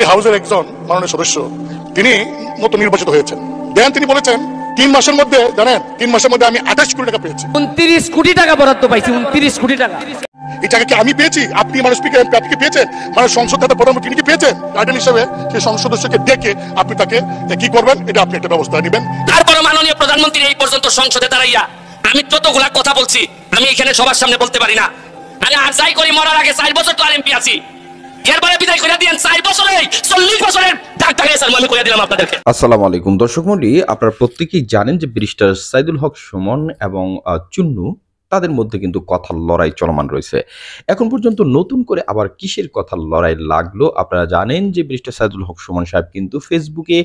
হাউসের একজন মাননীয় সদস্য তিনি নতুন নির্বাচিত হয়েছেন। দেন তিনি বলেছেন 3 মাসের মধ্যে, জানেন 3 মাসের মধ্যে আমি 28 কোটি টাকা পেয়েছি। 29 কোটি টাকা বরাদ্দ পাইছি। 29 কোটি টাকা। এই টাকা কি আমি পেয়েছি? আপনি মানুষ স্পিকার আপনি কি পেয়েছেন? মানুষ সংসদ নেতা প্রধানমন্ত্রী তিনি কি পেয়েছেন? গার্ডিয়ান হিসেবে সেই সংসদ সদস্যকে ডেকে আপনি তাকে কি করবেন, এটা আপনি একটা ব্যবস্থা নেবেন। তারপরে মাননীয় প্রধানমন্ত্রী এই পর্যন্ত সংসদে দাঁড়াইয়া আমি যতগুলা কথা বলছি আমি এখানে সবার সামনে বলতে পারি না। আমি আর যাই করি মরার আগে 4 বছর তো এমপি আছি, এরপরে বিদায় করে দিয়েন 4 বছরে 40 বছরের ডাক টাকা স্যার আমি করে দিলাম আপনাদেরকে। আসসালামু আলাইকুম দর্শক মণ্ডলী, আপনারা প্রত্যেকেই জানেন যে ব্যারিস্টার সাইদুল হক সুমন এবং চুন্নু তাদের মধ্যে কিন্তু কথার লড়াই চলমান রয়েছে। এখন পর্যন্ত নতুন করে আবার কিসের কথার লড়াই লাগলো? আপনারা জানেন যে ব্যারিস্টার সাইদুল হক সুমন সাহেব কিন্তু ফেসবুকে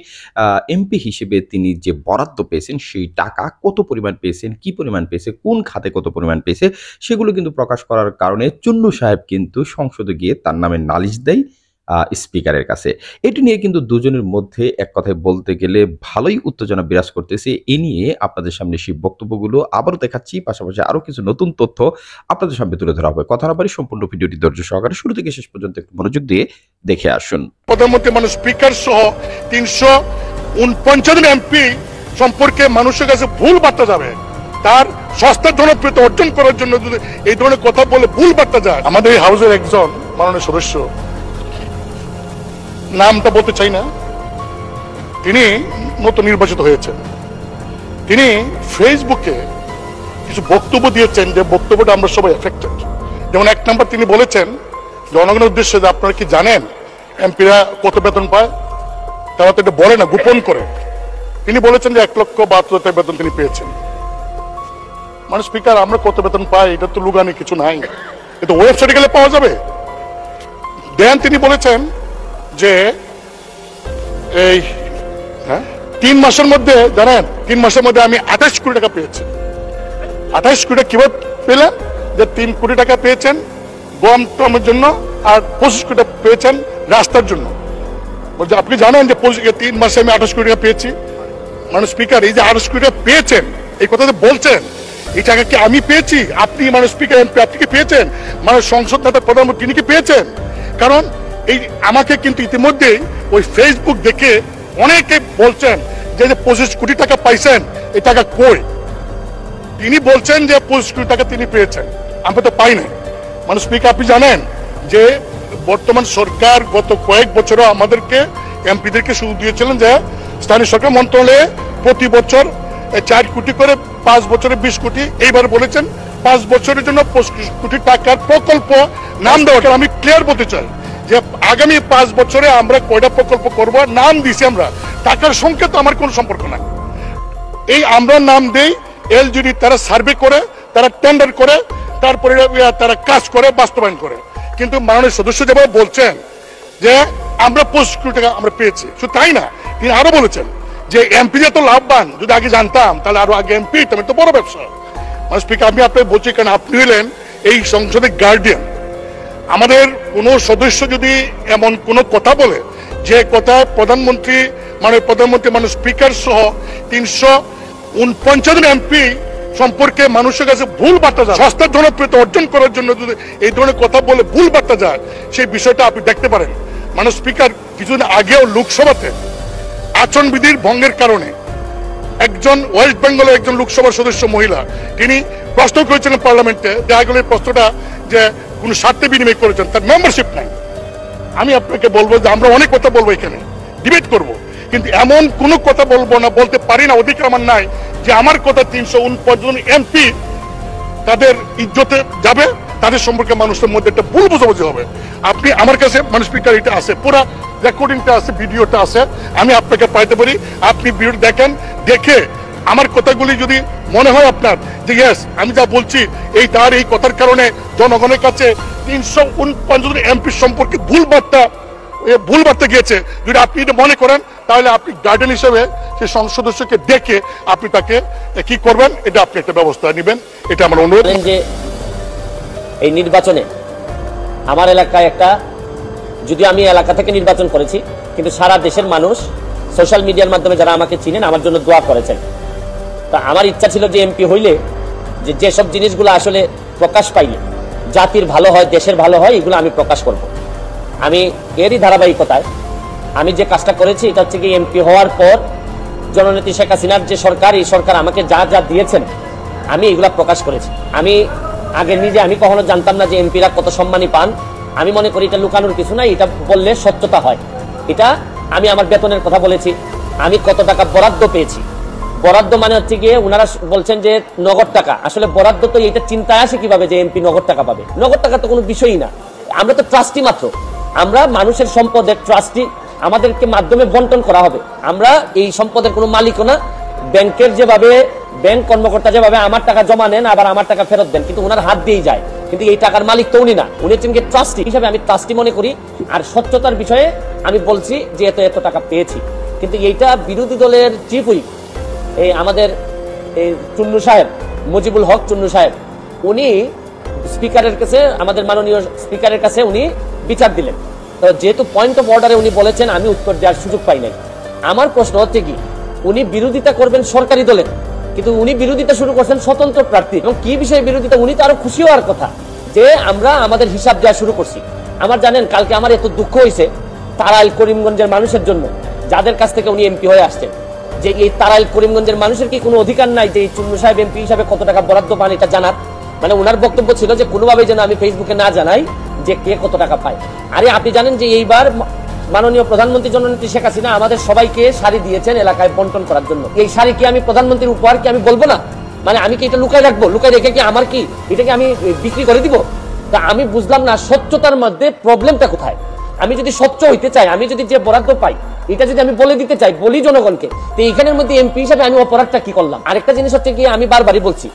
এমপি হিসেবে তিনি যে বরাদ্দ পেয়েছেন সেই টাকা কত পরিমাণ পেয়েছেন, কি পরিমাণ পেয়েছে, কোন খাতে কত পরিমাণ পেয়েছে সেগুলো কিন্তু প্রকাশ করার কারণে চুন্নু সাহেব কিন্তু সংসদে গিয়ে তার নামে নালিশ দেয় স্পিকারের কাছে। এটি নিয়ে কিন্তু দুজনের মধ্যে এক কথায় বলতে গেলে ভালোই উত্তেজনা বিরাজ করতেছে। এ নিয়ে আপনাদের সামনে সেই বক্তব্যগুলো আবারও দেখাচ্ছি, পাশাপাশি আরো কিছু নতুন তথ্য আপনাদের সামনে তুলে ধরা হবে। কথা না পারি সম্পূর্ণ ভিডিওটি ধৈর্য সহকারে শুরু থেকে শেষ পর্যন্ত একটু মনোযোগ দিয়ে দেখে আসুন। প্রধানমন্ত্রী মানুষ স্পিকার সহ 349 জন এমপি সম্পর্কে মানুষের কাছে ভুল বার্তা যাবে, তার সস্তা জনপ্রিয়তা অর্জন করার জন্য যদি এই ধরনের কথা বলে ভুল বার্তা যায়। আমাদের এই হাউসের একজন মাননীয় সদস্য, নামটা বলতে চাই না, তিনি নতুন নির্বাচিত হয়েছেন। তিনি ফেসবুকে কিছু বক্তব্য দিয়েছেন যে বক্তব্যটা আমরা সবাই এফেক্টেড। যেমন 1 নম্বর তিনি বলেছেন জনগণের উদ্দেশ্যে যে আপনারা কি জানেন এমপিরা কত বেতন পায়? তারা তো এটা বলে না, গোপন করে। তিনি বলেছেন যে 1,72,000 বেতন তিনি পেয়েছেন। মানে স্পিকার আমরা কত বেতন পাই এটা তো লুগানি কিছু নাই, এটা ওয়েবসাইটে গেলে পাওয়া যাবে। দেন তিনি বলেছেন যে এই 3 মাসের মধ্যে, জানেন 3 মাসের মধ্যে আমি 28 কোটি টাকা পেয়েছি। 28 কোটি টাকা কিভাবে পেলেন? যে 3 কোটি টাকা পেয়েছেন গম টমের জন্য আর 25 কোটি টাকা পেয়েছেন রাস্তার জন্য। বলছে আপনি জানেন যে 3 মাসে আমি 28 কোটি টাকা পেয়েছি। মানে স্পিকার এই যে 28 কোটি টাকা পেয়েছেন এই কথা বলছেন, এই টাকা কি আমি পেয়েছি? আপনি মানে স্পিকার এমপি আপনি কি পেয়েছেন? মানে সংসদ নেতা প্রধানমন্ত্রী তিনি কি পেয়েছেন? কারণ এই আমাকে কিন্তু ইতিমধ্যেই ওই ফেসবুক দেখে অনেকে বলছেন যে 25 কোটি টাকা পাইছেন, এই টাকা কই? তিনি বলছেন যে 25 কোটি টাকা তিনি পেয়েছেন, আমরা তো পাই নাই। মানে স্পিকার আপনি জানেন যে বর্তমান সরকার গত কয়েক বছরে আমাদেরকে এমপিদেরকে সুযোগ দিয়েছিলেন যে স্থানীয় সরকার মন্ত্রণালয়ে প্রতি বছর 4 কোটি করে, 5 বছরে 20 কোটি, এইবার বলেছেন 5 বছরের জন্য 25 কোটি টাকার প্রকল্প নাম দেওয়া। আমি ক্লিয়ার বলতে চাই যে আগামী 5 বছরে আমরা কয়টা প্রকল্প করব নাম দিছি আমরা, টাকার সঙ্গে তো আমার কোনো সম্পর্ক নাই। এই আমরা নাম দেই, এলজিডি তারা সার্ভে করে, তারা টেন্ডার করে, তারপরে তারা কাজ করে, বাস্তবায়ন করে। কিন্তু মাননীয় সদস্য যেভাবে বলছেন যে আমরা 25 কোটি টাকা আমরা পেয়েছি, শুধু তাই না, তিনি আরো বলেছেন যে এমপি যে তো লাভবান, যদি আগে জানতাম তাহলে আরো আগে এমপি হইতাম, তো বড় ব্যবসা। মানে স্পিকার আমি আপনাকে বলছি কারণ আপনি হলেন এই সংসদের গার্ডিয়ান। আমাদের কোনো সদস্য যদি এমন কোনো কথা বলে যে কথা প্রধানমন্ত্রী মানে স্পিকার সহ 349 জন এমপি সম্পর্কে মানুষের কাছে ভুল বার্তা যায়, সস্তা জনপ্রিয়তা অর্জন করার জন্য যদি এই ধরনের কথা বলে ভুল বার্তা যায়, সেই বিষয়টা আপনি দেখতে পারেন। মানে স্পিকার কিছুদিন আগেও লোকসভাতে আচরণবিধির ভঙ্গের কারণে একজন ওয়েস্ট বেঙ্গলের একজন লোকসভার সদস্য মহিলা তিনি প্রশ্ন করেছিলেন পার্লামেন্টে, দেখা গেল এই প্রশ্নটা যে কোন স্বার্থে বিনিময় করেছেন, তার মেম্বারশিপ নাই। আমি আপনাকে বলবো যে আমরা অনেক কথা বলবো, এখানে ডিবেট করব, কিন্তু এমন কোন কথা বলবো না, বলতে পারি না, অধিকার আমার নাই যে আমার কথা 349 জন এমপি তাদের ইজ্জতে যাবে, তাদের সম্পর্কে মানুষের মধ্যে একটা ভুল বোঝাবুঝি হবে। আপনি আমার কাছে মানুষ স্পিকার এটা আছে, পুরো রেকর্ডিংটা আছে, ভিডিওটা আছে, আমি আপনাকে পাইতে পারি। আপনি ভিডিও দেখেন, দেখে আমার কথাগুলি যদি মনে হয় আপনার যে ইয়েস আমি যা বলছি এই তার এই কথার কারণে জনগণের কাছে 349 জন এমপি সম্পর্কে ভুল বার্তা গিয়েছে, যদি আপনি এটা মনে করেন তাহলে আপনি গার্ডিয়ান হিসেবে সেই সংসদ সদস্যকে ডেকে আপনি তাকে কি করবেন, এটা আপনি একটা ব্যবস্থা নেবেন, এটা আমার অনুরোধ। যে এই নির্বাচনে আমার এলাকায় একটা, যদি আমি এলাকা থেকে নির্বাচন করেছি, কিন্তু সারা দেশের মানুষ সোশ্যাল মিডিয়ার মাধ্যমে যারা আমাকে চিনেন আমার জন্য দোয়া করেছেন। তা আমার ইচ্ছা ছিল যে এমপি হইলে যেসব জিনিসগুলো আসলে প্রকাশ পাইলে জাতির ভালো হয়, দেশের ভালো হয়, এগুলো আমি প্রকাশ করব। আমি এরই ধারাবাহিকতায় আমি যে কাজটা করেছি এটা হচ্ছে কি এমপি হওয়ার পর জননেত্রী শেখ হাসিনার যে সরকার, এই সরকার আমাকে যা যা দিয়েছেন আমি এগুলা প্রকাশ করেছি। আমি আগে নিজে আমি কখনো জানতাম না যে এমপিরা কত সম্মানী পান। আমি মনে করি এটা লুকানোর কিছু নাই, এটা বললে সত্যতা হয়। এটা আমি আমার বেতনের কথা বলেছি, আমি কত টাকা বরাদ্দ পেয়েছি। বরাদ্দ মানে হচ্ছে গিয়ে ওনারা বলছেন যে নগদ টাকা, আসলে বরাদ্দ তো এইটা চিন্তায় আসে কিভাবে যে এমপি নগদ টাকা পাবে। নগদ টাকা তো কোনো বিষয়ই না, আমরা তো ট্রাস্টি মাত্র, আমরা মানুষের সম্পদের ট্রাস্টি, আমাদেরকে মাধ্যমে বন্টন করা হবে। আমরা এই সম্পদের কোনো মালিকও না। ব্যাংকের যেভাবে ব্যাংক কর্মকর্তা যেভাবে আমার টাকা জমা নেন আবার আমার টাকা ফেরত দেন, কিন্তু ওনার হাত দিয়েই যায়, কিন্তু এই টাকার মালিক তো উনি না, উনি হচ্ছেন ট্রাস্টি হিসাবে আমি ট্রাস্টি মনে করি। আর স্বচ্ছতার বিষয়ে আমি বলছি যে এত এত টাকা পেয়েছি, কিন্তু এইটা বিরোধী দলের চিফ হুইপ এই আমাদের এই চুন্নু সাহেব, মুজিবুল হক চুন্নু সাহেব, উনি স্পিকারের কাছে, আমাদের মাননীয় স্পিকারের কাছে উনি বিচার দিলেন। তো যেহেতু পয়েন্ট অফ অর্ডারে উনি বলেছেন, আমি উত্তর দেওয়ার সুযোগ পাই নাই। আমার প্রশ্ন হচ্ছে কি, উনি বিরোধিতা করবেন সরকারি দলের, কিন্তু উনি বিরোধিতা শুরু করছেন স্বতন্ত্র প্রার্থী। এবং কি বিষয়ে বিরোধিতা, উনি তো আরো খুশি হওয়ার কথা যে আমরা আমাদের হিসাব দেওয়া শুরু করছি। আমার জানেন কালকে আমার এত দুঃখ হয়েছে তারাইল করিমগঞ্জের মানুষের জন্য, যাদের কাছ থেকে উনি এমপি হয়ে আসছেন, যে এই তারাইল করিমগঞ্জের মানুষের কি কোনো অধিকার নাই যে এই চুন্নু সাহেব এমপি হিসাবে কত টাকা বরাদ্দ পান এটা জানার? মানে ওনার বক্তব্য ছিল যে কোনোভাবেই যেন আমি ফেসবুকে না জানাই যে কে কত টাকা পায়। আরে আপনি জানেন যে এইবার মাননীয় প্রধানমন্ত্রী জননেত্রী শেখ হাসিনা আমাদের সবাইকে শাড়ি দিয়েছেন এলাকায় বন্টন করার জন্য। এই শাড়ি কি আমি প্রধানমন্ত্রীর উপহার কি আমি বলবো না? মানে আমি কি এটা লুকাই রাখবো? লুকাই রেখে কি আমার কি এটাকে আমি বিক্রি করে দিব? তা আমি বুঝলাম না স্বচ্ছতার মধ্যে প্রবলেমটা কোথায়। আমি যদি স্বচ্ছ হইতে চাই, আমি যদি যে বরাদ্দ পাই এটা যদি আমি বলে দিতে চাই, বলি জনগণকে, তো এইখানের মধ্যে এমপি হিসাবে আমি অপরাধটা কি করলাম? আরেকটা জিনিস হচ্ছে কি, আমি বারবারই বলছি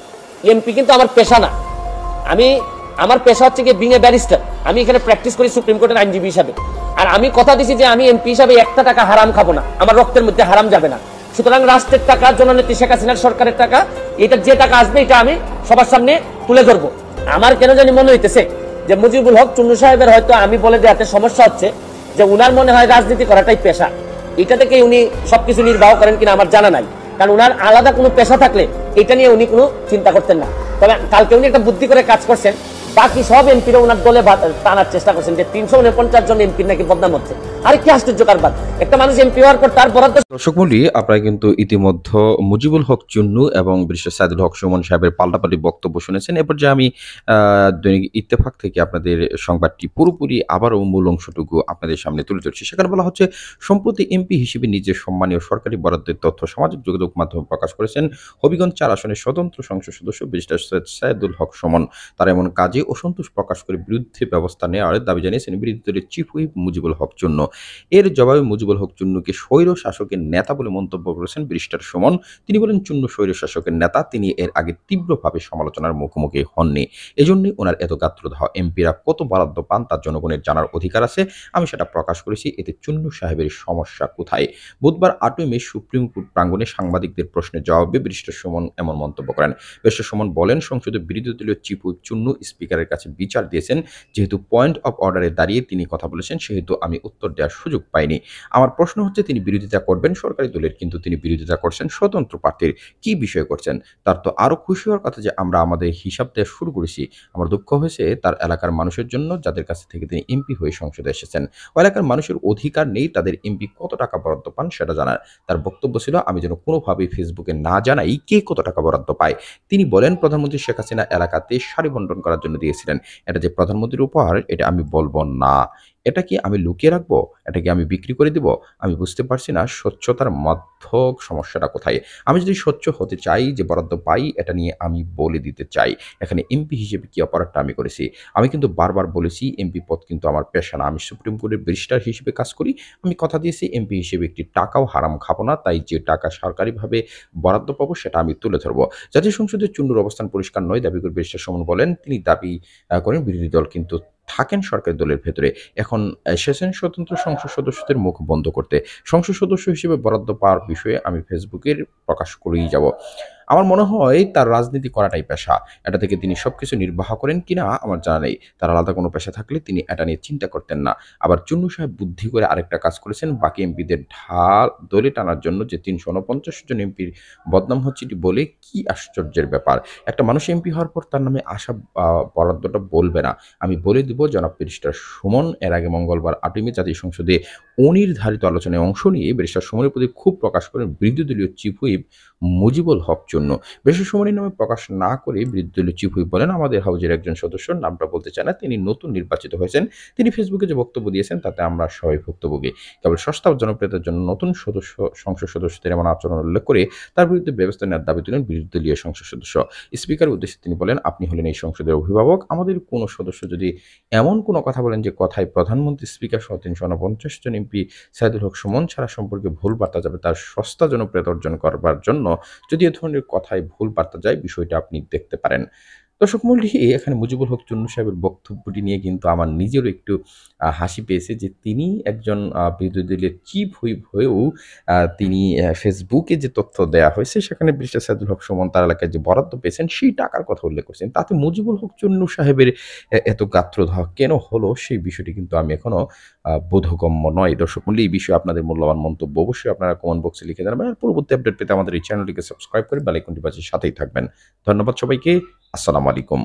এমপি কিন্তু আমার পেশা না। আমার পেশা হচ্ছে কি বিং এ ব্যারিস্টার। আমি এখানে প্র্যাকটিস করি সুপ্রিম কোর্টের আইনজীবী হিসাবে। আর আমি কথা দিছি যে আমি এমপি হিসাবে একটা টাকা হারাম খাবো না, আমার রক্তের মধ্যে হারাম যাবে না। সুতরাং রাষ্ট্রের টাকা, জননেত্রী শেখ হাসিনার সরকারের টাকা, এটা যে টাকা আসবে এটা আমি সবার সামনে তুলে ধরবো। আমার কেন জানি মনে হইতেছে যে মুজিবুল হক চুন্নু সাহেবের হয়তো আমি বলে দেওয়াতে সমস্যা হচ্ছে, যে উনার মনে হয় রাজনীতি করাটাই পেশা। এটা থেকে উনি সবকিছু নির্বাহ করেন কিনা আমার জানা নাই, কারণ উনার আলাদা কোনো পেশা থাকলে এটা নিয়ে উনি কোনো চিন্তা করতেন না। তবে কালকে উনি একটা বুদ্ধি করে কাজ করছেন, বাকি সব এমপিরা ওনার দলে টানার চেষ্টা করছেন যে 349 জন এমপির নাকি বদনাম হচ্ছে। আরে কি আশ্চর্য কারবার, একটা মানুষ এমপি হওয়ার পর তার বরাদ্দ। দর্শক মণ্ডলী, আপনারা কিন্তু ইতিমধ্যে মুজিবুল হক চুন্নু এবং ব্যারিস্টার সাইদুল হক সুমন সাহেবের পাল্টাপাল্টি বক্তব্য শুনেছেন। এরপর যে আমি দৈনিক ইত্তেফাক থেকে আপনাদের সংবাদটি পুরোপুরি আবারও মূল অংশটুকু আপনাদের সামনে তুলে ধরছি। সেখানে বলা হচ্ছে, সম্প্রতি এমপি হিসেবে নিজের সম্মানীয় সরকারি বরাদ্দের তথ্য সামাজিক যোগাযোগ মাধ্যমে প্রকাশ করেছেন হবিগঞ্জ 4 আসনের স্বতন্ত্র সংসদ সদস্য ব্যারিস্টার সৈয়দ সাইদুল হক সুমন। তার এমন কাজে অসন্তোষ প্রকাশ করে বিরুদ্ধে ব্যবস্থা নেওয়ার দাবি জানিয়েছেন বিরোধী দলের চিফ হুইপ মুজিবুল হক চুন্নু। এর জবাবে মুজিবুল হক চুন্নুকে স্বৈর শাসকের নেতা বলে মন্তব্য করেছেন ব্যারিস্টার সুমন। তিনি বলেন, চুন্নু স্বৈর শাসকের নেতা, তিনি এর আগে তীব্রভাবে সমালোচনার মুখোমুখি হননি, এজন্যই ওনার এত গাত্রদাহ। এমপিরা কত বরাদ্দ পান তার জনগণের জানার অধিকার আছে, আমি সেটা প্রকাশ করেছি, এতে চুন্নু সাহেবের সমস্যা কোথায়? বুধবার 8 মে সুপ্রিম কোর্ট প্রাঙ্গণে সাংবাদিকদের প্রশ্নের জবাবে ব্যারিস্টার সুমন এমন মন্তব্য করেন। ব্যারিস্টার সুমন বলেন, সংসদে বিরোধী দলীয় চিফ হুইপ চুন্নু স্পিকারের কাছে বিচার দিয়েছেন, যেহেতু পয়েন্ট অফ অর্ডারে দাঁড়িয়ে তিনি কথা বলেছেন সেহেতু আমি উত্তর দেওয়ার সুযোগ পাইনি। আমার প্রশ্ন হচ্ছে, তিনি বিরোধিতা করবেন সরকারি দলের, কিন্তু তিনি বিরোধিতা করছেন স্বতন্ত্র প্রার্থীর। কি বিষয় করছেন? তার তো আরো খুশি হওয়ার কথা যে আমরা আমাদের হিসাব দেওয়া শুরু করেছি। আমার দুঃখ হয়েছে তার এলাকার মানুষের জন্য, যাদের কাছ থেকে তিনি এমপি হয়ে সংসদে এসেছেন। ওই এলাকার মানুষের অধিকার নেই তাদের এমপি কত টাকা বরাদ্দ পান সেটা জানার। তার বক্তব্য ছিল, আমি যেন কোনোভাবেই ফেসবুকে না জানাই কে কত টাকা বরাদ্দ পায়। তিনি বলেন, প্রধানমন্ত্রী শেখ হাসিনা এলাকাতে শাড়ি বন্টন করার জন্য দিয়েছিলেন, এটা যে প্রধানমন্ত্রীর উপহার এটা আমি বলবো না। এটা কি আমি লুকিয়ে রাখবো? এটা কি আমি বিক্রি করে দিব? আমি বুঝতে পারছি না স্বচ্ছতার মধ্যক সমস্যাটা কোথায়। আমি যদি স্বচ্ছ হতে চাই, যে বরাদ্দ পাই এটা নিয়ে আমি বলে দিতে চাই। এখানে এমপি হিসেবে কি অপরাধটা আমি করেছি? আমি কিন্তু বারবার বলেছি এমপি পদ কিন্তু আমার পেশা না, আমি সুপ্রিম কোর্টের ব্যারিস্টার হিসেবে কাজ করি। আমি কথা দিয়েছি এমপি হিসেবে একটি টাকাও হারাম খাবো না, তাই যে টাকা সরকারিভাবে বরাদ্দ পাবো সেটা আমি তুলে ধরবো। জাতীয় সংসদে চুন্নুর অবস্থান পরিষ্কার নয় দাবি করে ব্যারিস্টার সুমন বলেন, তিনি দাবি করেন বিরোধী দল কিন্তু থাকেন সরকারি দলের ভেতরে, এখন এসেছেন স্বতন্ত্র সংসদ সদস্যদের মুখ বন্ধ করতে। সংসদ সদস্য হিসেবে বরাদ্দ পাওয়ার বিষয়ে আমি ফেসবুকের প্রকাশ করেই যাব। আমার মনে হয় তার রাজনীতি করাটাই পেশা। এটা থেকে তিনি সবকিছু নির্বাহ করেন কিনা আমার জানা নেই। তার আলাদা কোনো পেশা থাকলে তিনি এটা নিয়ে চিন্তা করতেন না। আবার চুন্নু সাহেব বুদ্ধি করে আরেকটা কাজ করেছেন, বাকি এমপিদের ঢাল দলে টানার জন্য যে ৩৪৯ জন এমপির বদনাম হচ্ছে এটি বলে কি আশ্চর্যের ব্যাপার। একটা মানুষ এমপি হওয়ার পর তার নামে আসা বরাদ্দটা বলবে না। আমি বলে দিব জনাব ব্যারিস্টার সুমন এর আগে মঙ্গলবার ৮ই মে জাতীয় সংসদে অনির্ধারিত আলোচনায় অংশ নিয়ে ব্যারিস্টার সুমনের প্রতি ক্ষোভ প্রকাশ করেন বিরোধী দলীয় chief whip Mujibul Haque Chunnu. Barrister সুমনের নামে প্রকাশ না করে বিরোধী দলীয় চিফ হুইপ বলেন, আমাদের হাউজের একজন সদস্য, নামটা বলতে চায় না, তিনি নতুন নির্বাচিত হয়েছেন। তিনি ফেসবুকে যে বক্তব্য দিয়েছেন তাতে আমরা সবাই ভুক্তভোগী। কেবল সস্তা ও জনপ্রিয়তার জন্য নতুন সংসদ সদস্যদের এমন আচরণ উল্লেখ করে তার বিরুদ্ধে ব্যবস্থা নেওয়ার দাবি তুলেন বিরোধী দলীয় সংসদ সদস্য। স্পিকারের উদ্দেশ্যে তিনি বলেন, আপনি হলেন এই সংসদের অভিভাবক। আমাদের কোনো সদস্য যদি এমন কোনো কথা বলেন যে কথায় প্রধানমন্ত্রী, স্পিকার সহ ৩৪৯ জন এমপি সাইদুল হক সুমন ছাড়া সম্পর্কে ভুল বার্তা যাবে, তার সস্তা জনপ্রিয়তা অর্জন করবার জন্য যদি এ ধরনের কথায় ভুল বার্তা যায়, বিষয়টা আপনি দেখতে পারেন। দর্শক মণ্ডলী, এখানে মুজিবুল হক চুন্নু সাহেবের বক্তব্যটি নিয়ে কিন্তু আমার নিজেরও একটু হাসি পেয়েছে যে তিনি একজন বিরোধী দলের চিফ হুইপ হয়েও তিনি ফেসবুকে যে তথ্য দেওয়া হয়েছে সেখানে ব্যারিস্টার সাইদুল হক সুমন তার এলাকায় যে বরাদ্দ পেয়েছেন সেই টাকার কথা উল্লেখ করছেন। তাতে মুজিবুল হক চুন্নু সাহেবের এত গাত্রদাহ কেন হলো সেই বিষয়টি কিন্তু আমি এখনো বোধগম্য নয়। দর্শক মণ্ডলী, এই বিষয়ে আপনাদের মূল্যবান মন্তব্য অবশ্যই আপনারা কমেন্ট বক্সে লিখে জানাবেন। আর পরবর্তী আপডেট পেতে আমাদের এই চ্যানেলটিকে সাবস্ক্রাইব করে বেল আইকনটি বাজিয়ে সাথেই থাকবেন। ধন্যবাদ সবাইকে। আসসালামু আলাইকুম।